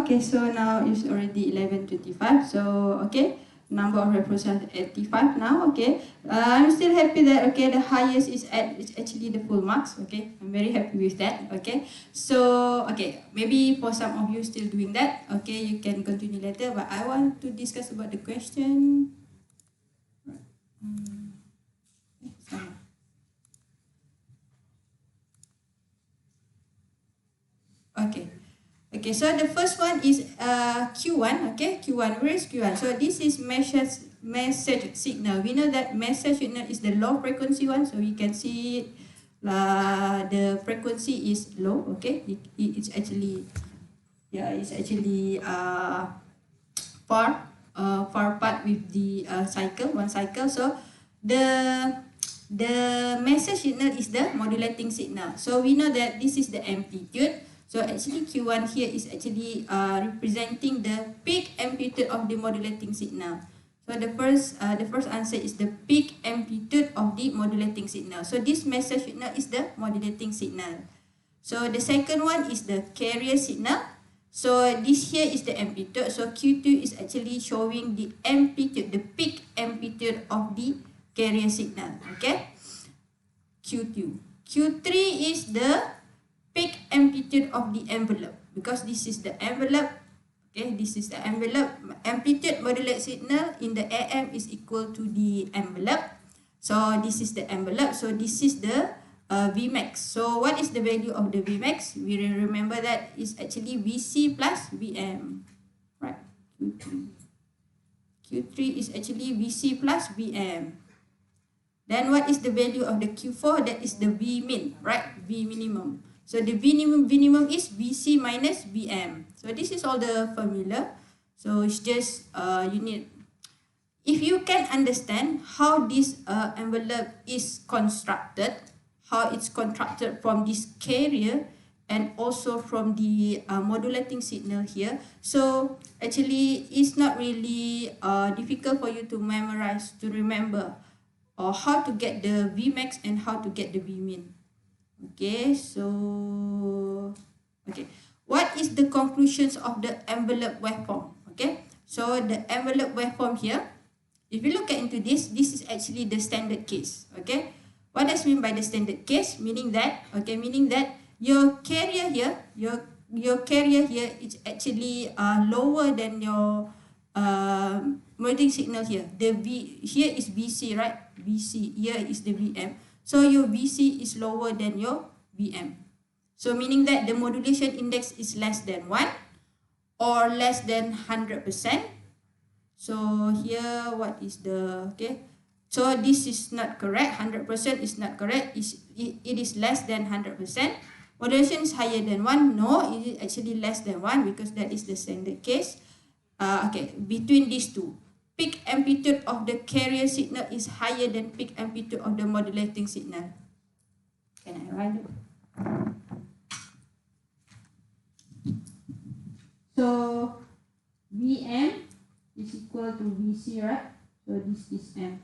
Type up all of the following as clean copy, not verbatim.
Okay, so now it's already 11:25. So okay, number of representatives 85 now. Okay, I'm still happy that okay the highest is actually the full marks. Okay, I'm very happy with that. Okay, so okay, maybe for some of you still doing that. Okay, you can continue later. But I want to discuss about the question. Okay. Okay, so the first one is Q1. Okay, Q1. Where is Q1? So this is message signal. We know that message signal is the low frequency one. So you can see it, the frequency is low. Okay, it's actually it's actually far part with the one cycle. So the message signal is the modulating signal. So we know that this is the amplitude. So actually Q1 here is actually representing the peak amplitude of the modulating signal. So the first answer is the peak amplitude of the modulating signal. So this message signal is the modulating signal. So the second one is the carrier signal. So this here is the amplitude. So Q2 is actually showing the amplitude, the peak amplitude of the carrier signal. Okay, Q2. Q3 is the peak amplitude of the envelope, because this is the envelope. Okay, this is the envelope. Amplitude modulate signal in the AM is equal to the envelope. So this is the envelope. So this is the Vmax. So what is the value of the Vmax? We remember that is actually Vc plus Vm. Right. Q3 is actually Vc plus Vm. Then what is the value of the Q4? That is the Vmin, right? V minimum. So the minimum is Vc minus Vm. So this is all the formula. So it's just you need, if you can understand how this envelope is constructed, how it's constructed from this carrier and also from the modulating signal here. So actually it's not really difficult for you to memorize, to remember, or how to get the Vmax and how to get the Vmin. Okay, so okay, what is the conclusions of the envelope waveform? Okay, so the envelope waveform here, if you look into this is actually the standard case. Okay, what does mean by the standard case? Meaning that your carrier here, your carrier here is actually lower than your modulating signal here. The V here is Vc, right? Vc, here is the Vm. So your Vc is lower than your Vm. So meaning that the modulation index is less than 1 or less than 100%. So here what is the, okay, so this is not correct. 100% is not correct. It is less than 100%. Modulation is higher than 1. No, it is actually less than 1 because that is the standard case. Okay, between these two, peak amplitude of the carrier signal is higher than peak amplitude of the modulating signal. Can I write it? So Vm is equal to Vc, right? So this is M.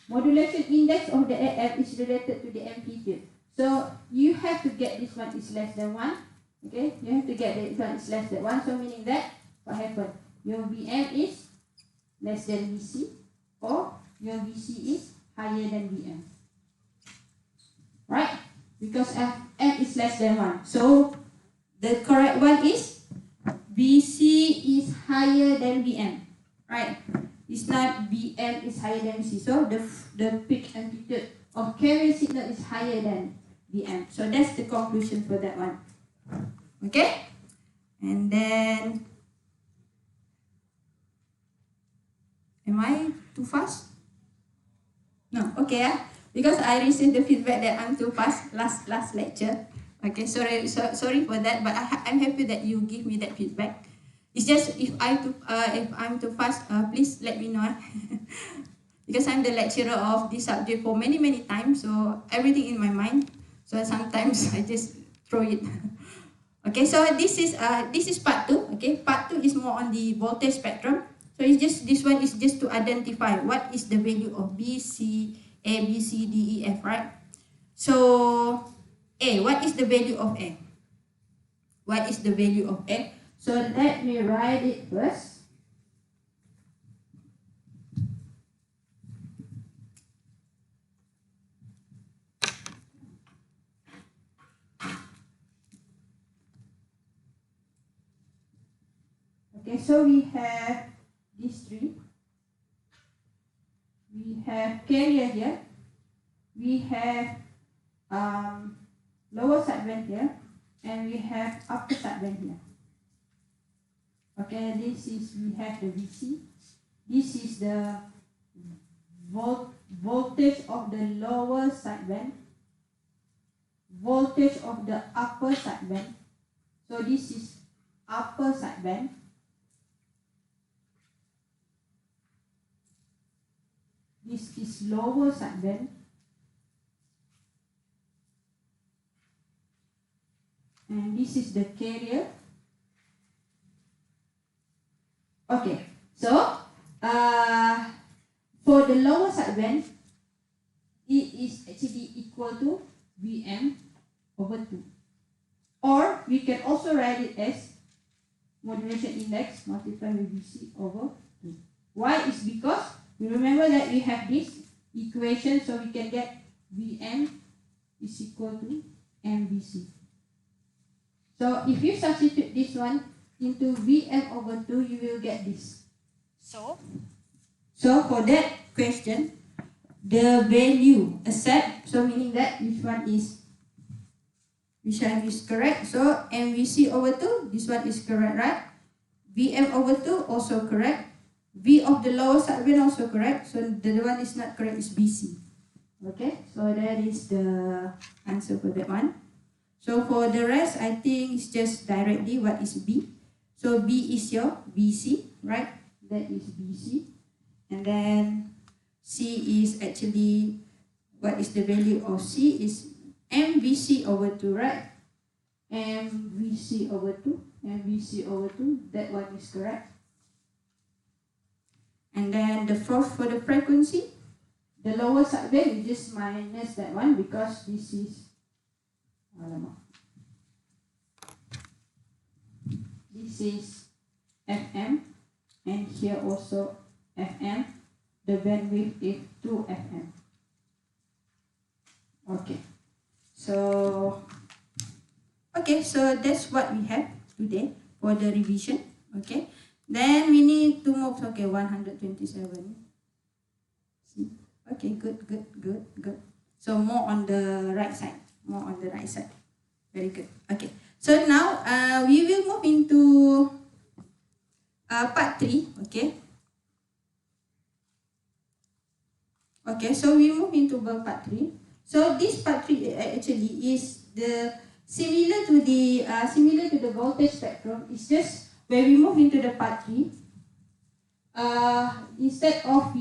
Modulation index of the AM is related to the amplitude. So you have to get this one is less than 1. Okay, you have to get this one is less than 1. So meaning that what happened? Your Vm is less than Vc, or your Vc is higher than Vm. Right? Because M is less than 1. So the correct one is Vc is higher than Vm. Right? It's not Vm is higher than Vc. So the peak amplitude of carrier signal is higher than Vm. So that's the conclusion for that one. Okay? And then, am I too fast? No, okay. Because I received the feedback that I'm too fast last lecture. Okay, sorry for that, but I'm happy that you give me that feedback. It's just if I'm too fast, please let me know. Because I'm the lecturer of this subject for many times, so everything in my mind. So sometimes I just throw it. Okay, so this is part 2. Okay, part 2 is more on the voltage spectrum. So it's just, this one is just to identify what is the value of B, C, A, B, C, D, E, F, right? So A, what is the value of A? What is the value of A? So let me write it first. Okay, so we have these three. We have carrier here. We have lower sideband here, and we have upper sideband here. Okay, this is, we have the VC. This is the voltage of the lower sideband, voltage of the upper sideband. So this is upper sideband. This is lower sideband. And this is the carrier. Okay, so for the lower sideband, it is actually equal to Vm over 2. Or we can also write it as modulation index multiplied with Vc over 2. Why? Is because you remember that we have this equation, so we can get Vm is equal to MVc. So if you substitute this one into Vm over 2, you will get this. So for that question, the value accept, so meaning that which one is correct. So MVc over 2, this one is correct, right? Vm over 2 also correct. V of the lower sideband also correct. So the one is not correct is Vc. Okay, so that is the answer for that one. So for the rest, I think it's just directly what is B. So B is your Vc, right? That is Vc. And then C is actually, what is the value of C is MVc over 2, right? MVc over 2, MVc over 2, that one is correct. And then the fourth for the frequency, the lower sideband, you just minus that one because this is, this is FM, and here also FM. The bandwidth is 2 FM. Okay, so that's what we have today for the revision. Okay, then we need to move. Okay, 127. See? Okay, good. So more on the right side. Very good. Okay, so now we will move into part 3. Okay, so we move into part 3. So this part 3 actually is the similar to the voltage spectrum. It's just when we move into the part 3, instead of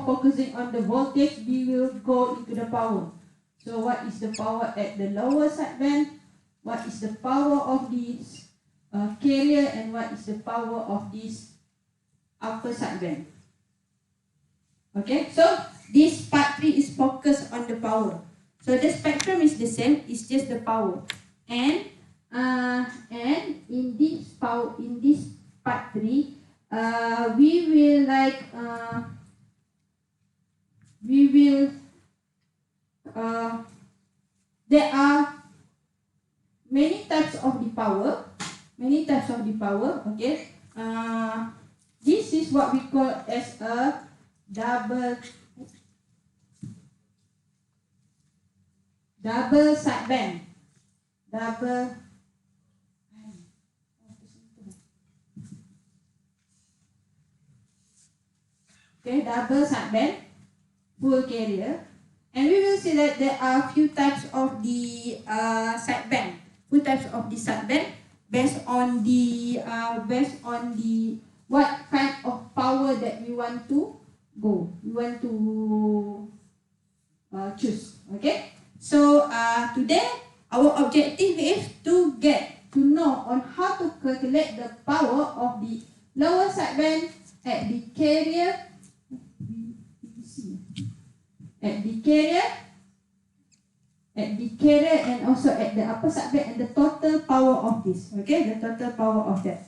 focusing on the voltage, we will go into the power. So what is the power at the lower sideband? What is the power of this carrier, and what is the power of this upper sideband? Okay, so this part 3 is focused on the power. So the spectrum is the same, it's just the power. And in this part 3, there are many types of the power. Okay, this is what we call as a double sideband. Double sideband full carrier, and we will see that there are few types of the sideband. Based on the what kind of power that we want to choose. Okay, so today our objective is to get to know on how to calculate the power of the lower sideband at the carrier, at the carrier and also at the upper subband and the total power of this. Okay, the total power of that.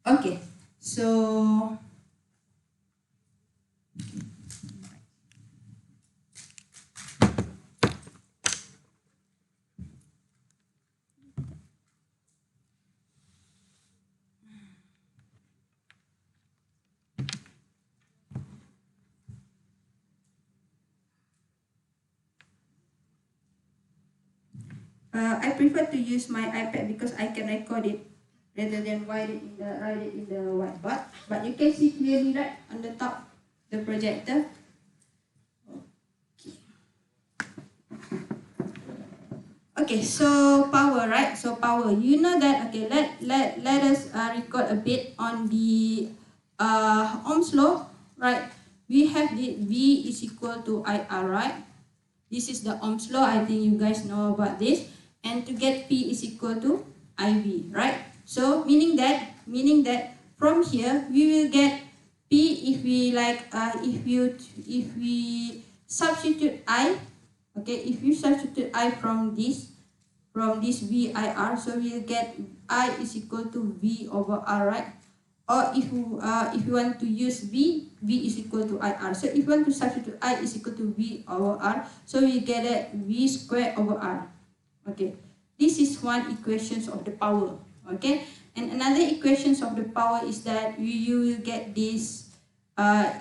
Okay, so I prefer to use my iPad because I can record it rather than write it in the whiteboard. But you can see clearly right on the top the projector. Okay, so power, right? So power, you know that. Okay, let us record a bit on the Ohm's law, right? We have the V is equal to IR, right? This is the Ohm's law. I think you guys know about this. And to get P is equal to IV, right? So meaning that from here we will get P if we like if we substitute I, okay, if you substitute I from this VIR, so we'll get I is equal to V over R, right? Or if you want to use V is equal to IR. So if you want to substitute I is equal to V over R, so we get it V squared over R. Okay, this is one equation of the power. Okay, and another equation of the power is that you will get this.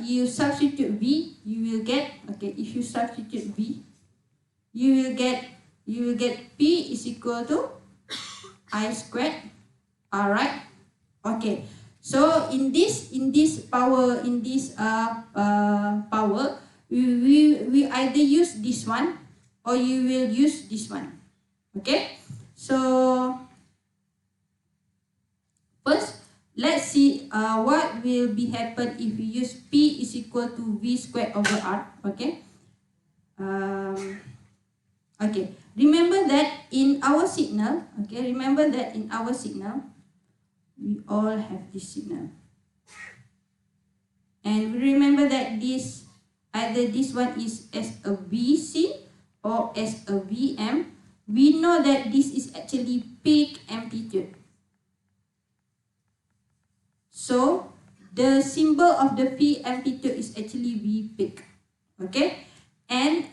You substitute V, you will get, okay, if you substitute V, you will get P is equal to I squared R, right? Okay, so in this power, we either use this one or you will use this one. Okay, so first let's see what will be happen if we use P is equal to V squared over R. Okay, okay, remember that in our signal, we all have this signal. And we remember that this, either this one is as a VC or as a VM. We know that this is actually peak amplitude. So the symbol of the peak amplitude is actually V peak. Okay, and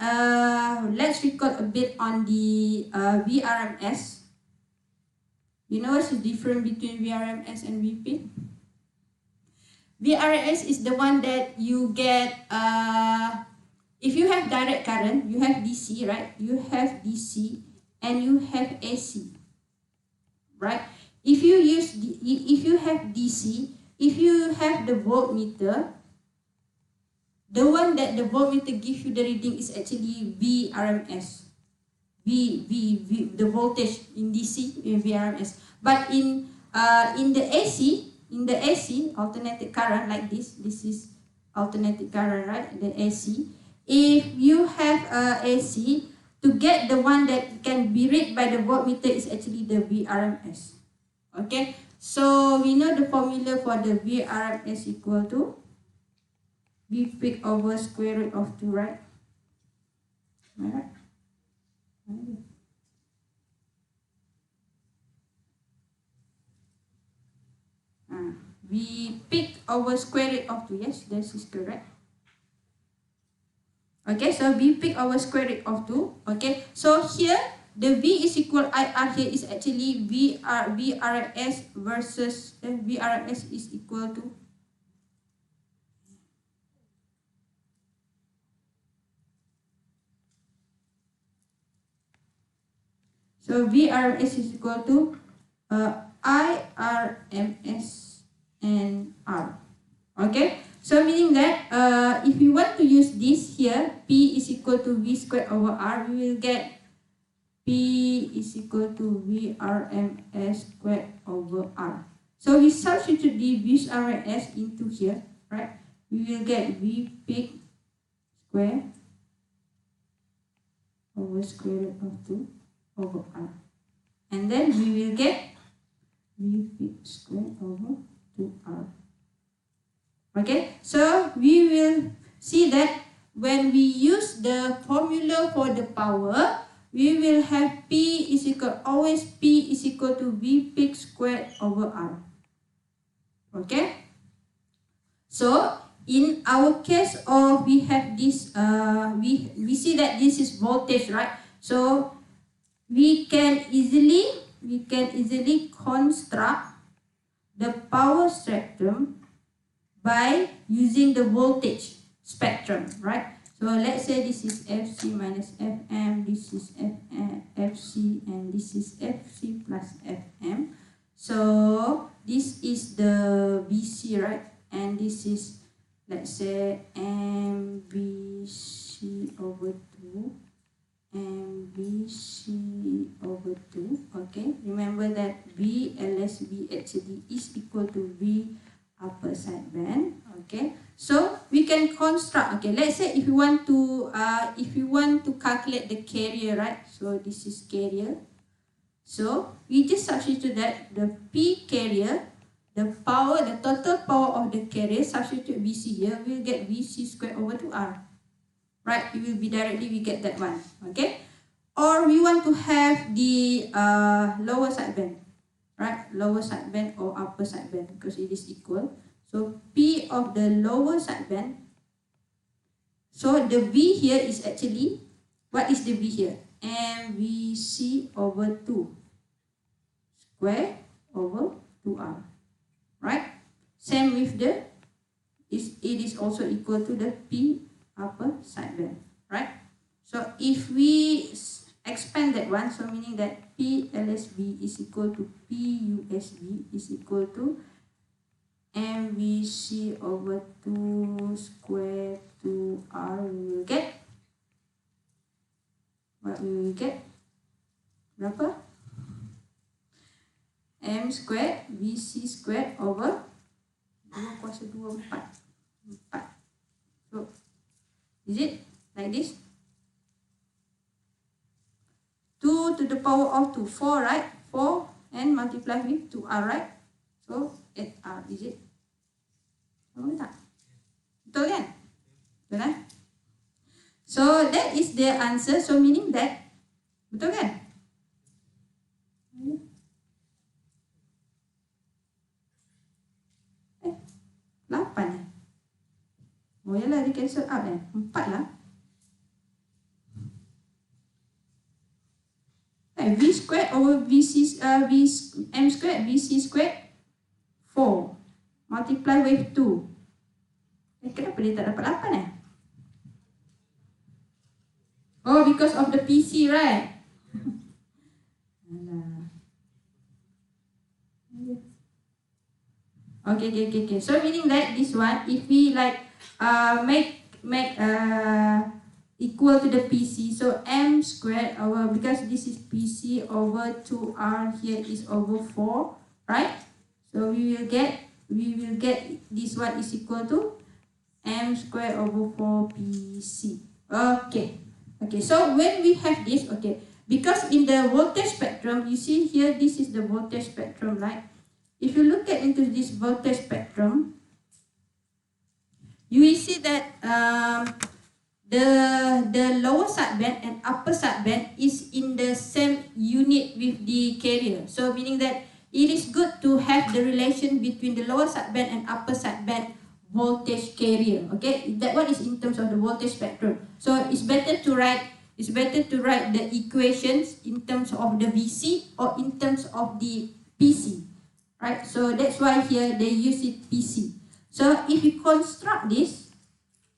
let's record a bit on the VRMS. You know what's the difference between VRMS and V peak? VRMS is the one that you get if you have direct current, you have DC, right? You have DC and you have AC, right? If you have DC, if you have the voltmeter, the one that the voltmeter gives you the reading is actually VRMS. The voltage in DC in VRMS. But in the AC, alternating current like this is alternating current, right? The AC. If you have AC, to get the one that can be read by the voltmeter is actually the VRMS. Okay, so we know the formula for the VRMS equal to V peak over square root of 2, right? Alright. V peak over square root of 2, yes, this is correct. Okay, so V peak over square root of 2. Okay, so here the V is equal IR here is actually VRMS versus VRMS is equal to VRMS is equal to IRMS and R. Okay, so meaning that if we want to use this here, P is equal to V squared over R, we will get P is equal to VRMS squared over R. So we substitute the VRMS into here, right? We will get V peak square over square root of 2 over R. And then we will get V peak square over 2R. Okay, so we will see that when we use the formula for the power, we will have P is equal, always P is equal to V peak squared over R. Okay? So, in our case of we have this, we see that this is voltage, right? So, we can easily construct the power spectrum by using the voltage spectrum, right? So let's say this is FC minus FM, this is FC, and this is FC plus FM. So this is the VC, right? And this is, let's say, MVC over 2. MVC over 2. Okay, remember that V LSB actually is equal to V upper sideband. Okay, so we can construct. Okay, let's say if you want to calculate the carrier, right? So this is carrier. So we just substitute that the P carrier, the power, the total power of the carrier, substitute VC here, we'll get VC squared over 2R. Right, it will be directly, we get that one. Okay, or we want to have the lower sideband, right? Lower sideband or upper sideband, because it is equal. So P of the lower sideband. So the V here is actually, what is the V here? MVC over 2 square over 2R, right? Same with the, it is also equal to the P upper sideband, right? So if we expand that one, so meaning that P LSB is equal to P USB is equal to MVC over 2 square 2R, we will get, what we will get? Berapa? M squared VC squared over 2 kuasa 2, 4. So is it like this? 2 to the power of 2, 4, right? 4 and multiply with 2R, right? So 8R, is it? Betul tak? Betul kan? Betul kan? So that is the answer. So meaning that, betul kan? 8 eh? Oh yalah, dia cancel out 4 lah. V squared over VC, M squared, VC squared 4 multiply with 2. Kenapa dia tak dapat 8 Oh, because of the PC, right? Okay. So meaning that this one, if we like make equal to the PC, so M squared over, because this is PC over 2R here is over 4, right? So we will get this one is equal to M squared over 4 PC. Okay, so when we have this, okay, because in the voltage spectrum, you see here, this is the voltage spectrum, right? If you look at into this voltage spectrum, you will see that the lower sideband and upper sideband is in the same unit with the carrier. So meaning that it is good to have the relation between the lower sideband and upper sideband voltage carrier. Okay, that one is in terms of the voltage spectrum. So it's better to write the equations in terms of the VC or in terms of the PC. Right, so that's why here they use it PC. So if we construct this,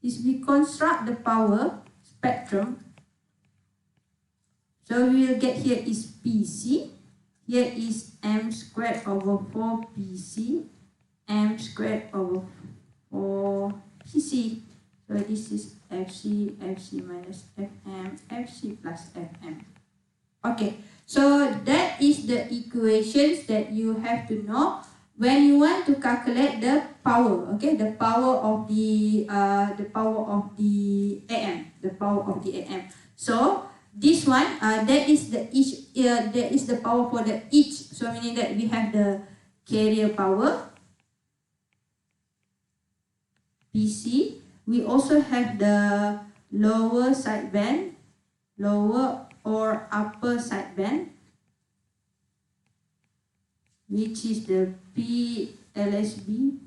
we construct the power spectrum. So we will get here is PC, here is M squared over 4 PC, M squared over 4 PC. So this is FC, FC minus FM, FC plus FM. Okay. So that is the equations that you have to know when you want to calculate the power. Okay, the power of the AM, the power of the AM. So this one, that is the power for the each. So meaning that we have the carrier power PC. We also have the lower sideband, lower or upper sideband, which is the PLSB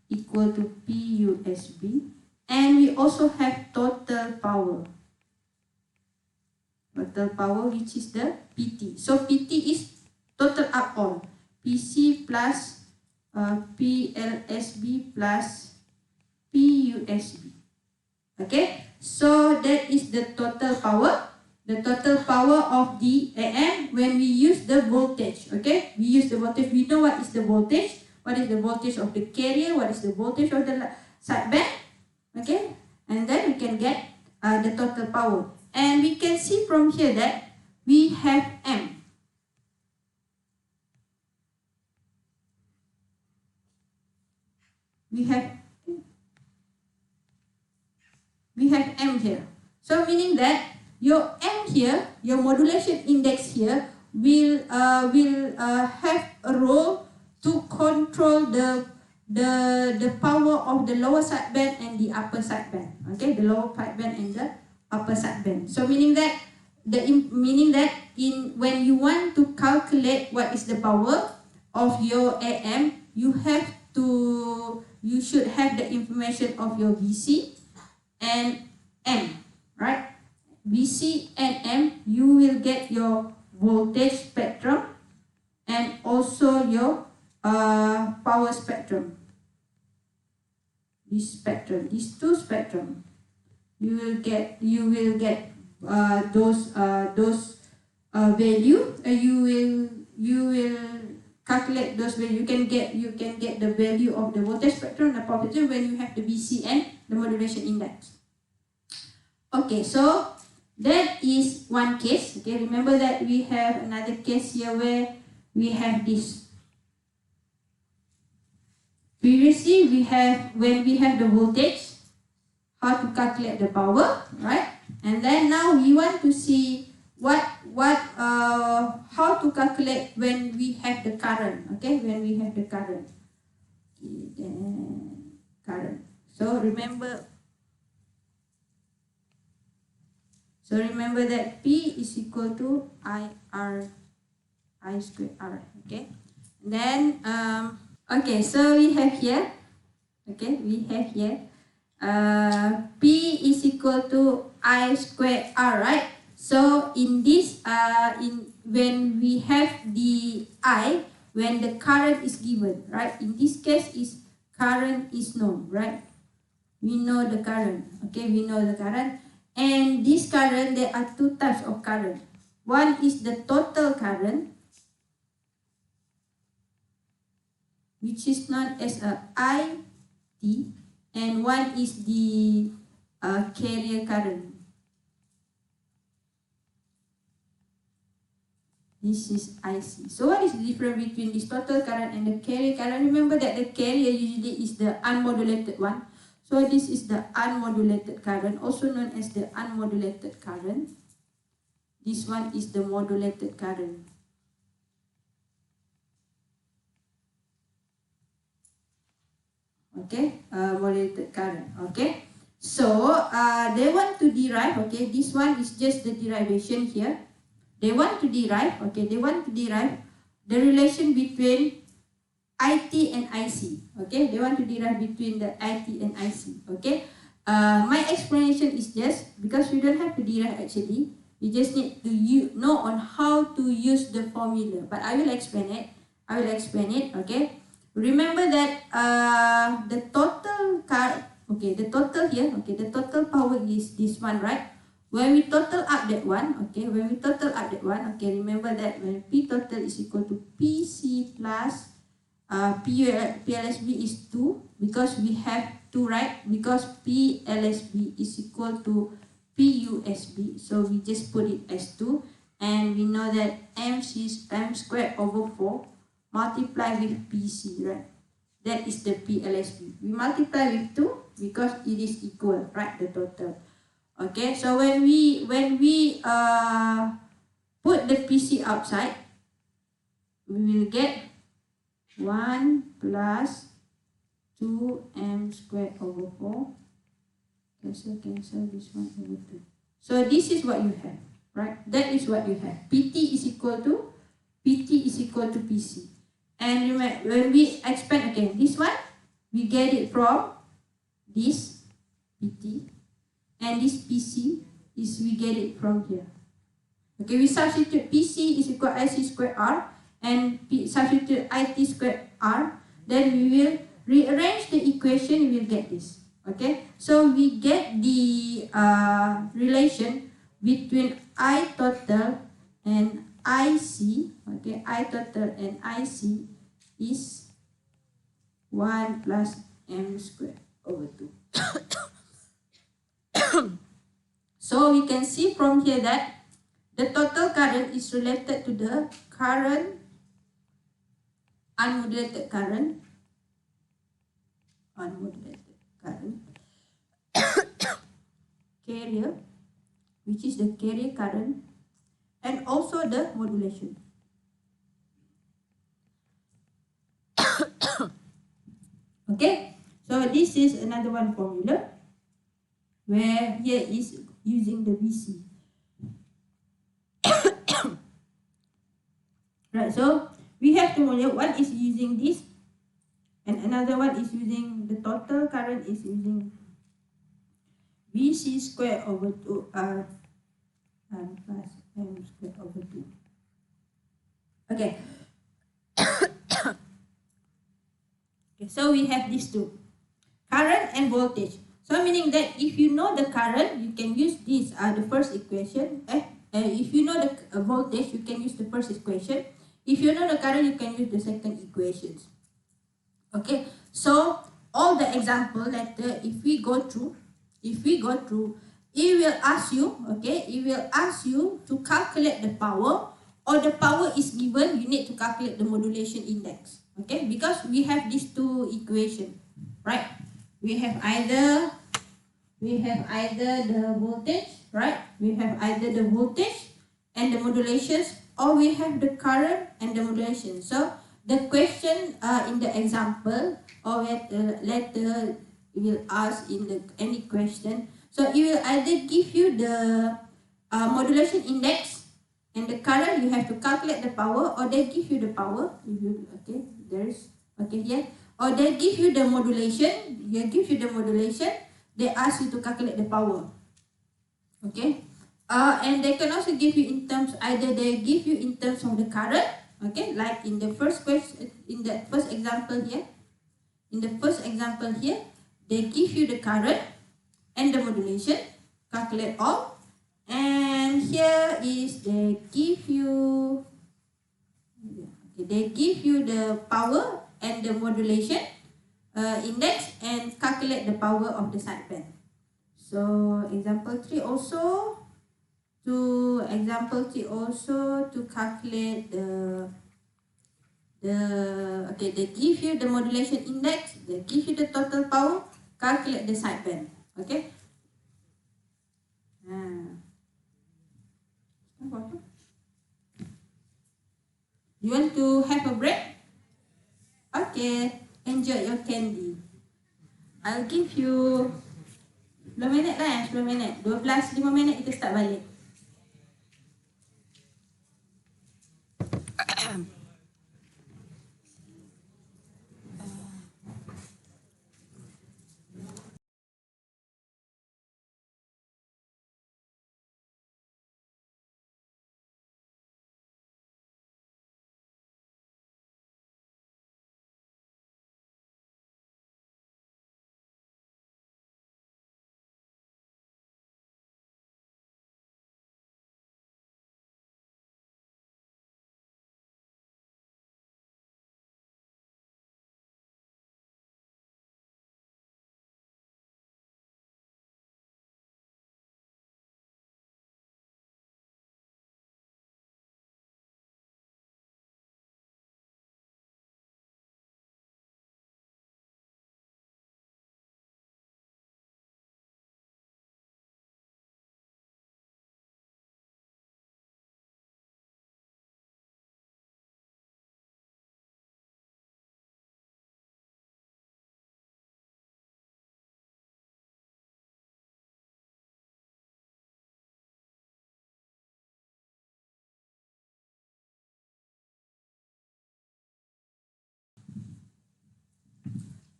equal to PUSB, and we also have total power. Total power, which is the PT. So PT is total up all. PC plus PLSB plus PUSB. Okay, so that is the total power. The total power of the AM when we use the voltage. Okay, we use the voltage. We know what is the voltage. What is the voltage of the carrier? What is the voltage of the sideband? Okay, and then we can get the total power. And we can see from here that we have M. We have M here. So meaning that your M here, your modulation index here will have a role to control the power of the lower sideband and the upper sideband. Okay, the lower sideband and the upper sideband. So meaning that when you want to calculate what is the power of your AM, you should have the information of your VC and M, right? VC and M, you will get your voltage spectrum and also your power spectrum. These two spectrum, you will get those value. You will calculate those value. You can get the value of the voltage spectrum and the power spectrum when you have the VC and the modulation index. Okay, so that is one case. Okay, remember that we have another case here where we have this. Previously, when we have the voltage, how to calculate the power, right? And then now we want to see how to calculate when we have the current. Okay, when we have the current. Okay, then current. So remember that P is equal to I squared R. Okay. Then okay, so we have here. Okay, we have here. P is equal to I squared R, right? So in this, when we have the I, when the current is given, right? In this case, current is known, right? We know the current. Okay, we know the current. And this current, there are two types of current. One is the total current, which is known as a IT, and one is the carrier current. This is IC. So what is the difference between this total current and the carrier current? Remember that the carrier usually is the unmodulated one. So this is the unmodulated current, also known as the unmodulated current. This one is the modulated current. Okay, modulated current. Okay, so they want to derive. Okay, this one is just the derivation here. They want to derive. Okay, they want to derive the relation between IT and IC. Okay, they want to derive between the IT and IC. Okay, my explanation is just because you don't have to derive actually. You just need to know on how to use the formula. But I will explain it. Okay. Remember that the total the total here. Okay, the total power is this one, right? When we total up that one, okay, remember that when P total is equal to PC plus PLSB is 2, because we have 2, right? Because PLSB is equal to PUSB, so we just put it as 2, and we know that M squared over 4 multiply with PC, right? That is the PLSB. We multiply with 2 because it is equal, right? The total. Okay, so when we put the PC outside, we will get 1 plus 2M squared over 4 cancel this one over 2. So this is what you have, right? That is what you have. PT is equal to PC. And remember, when we expand again, this one, we get it from this PT. And this PC is we get it from here. Okay, we substitute PC is equal to IC squared R and substitute IT squared R. Then we will rearrange the equation, we will get this. Okay, so we get the relation between I total and IC. Okay, I total and IC is 1 plus M squared over 2. So we can see from here that the total current is related to the current, unmodulated current, carrier, which is the carrier current, and also the modulation. Okay, so this is another one formula where here is using the VC. Right, so we have to modulate. One is using this, and another one is using the total current is using VC squared over 2 R plus M squared over 2. Okay. Okay, so we have these two, current and voltage. So meaning that if you know the current, you can use this the first equation. If you know the voltage, you can use the first equation. If you know the current, you can use the second equations. Okay, so all the example later, if we go through, it will ask you, okay, it will ask you to calculate the power, or the power is given, you need to calculate the modulation index. Okay, because we have these two equations, right? We have either the voltage, right? We have either the voltage and the modulations, or we have the current and the modulation. So the question in the example, or later will ask in any question. So it will either give you the modulation index and the current, you have to calculate the power, or they give you the power. Here, or they give you the modulation. They ask you to calculate the power. Okay, and they can also give you in terms, either they give you in terms of the current. Okay, like in the first question, in the first example here. They give you the current and the modulation, calculate all. And here is they give you the power and the modulation index, and calculate the power of the sideband. So example 3 also to calculate they give you the modulation index, they give you the total power, calculate the sideband. Okay. You want to have a break? Okay, enjoy your candy. I'll give you 10 minit lah, 10 minit. 5 minit kita start balik.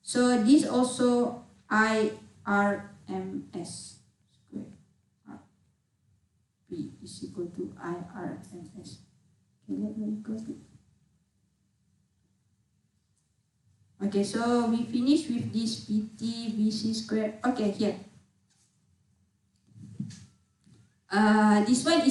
So this also IRMS squared RP is equal to IRMS. Okay, let me equal to. Okay, so we finish with this PT BC squared. Okay, here. This one is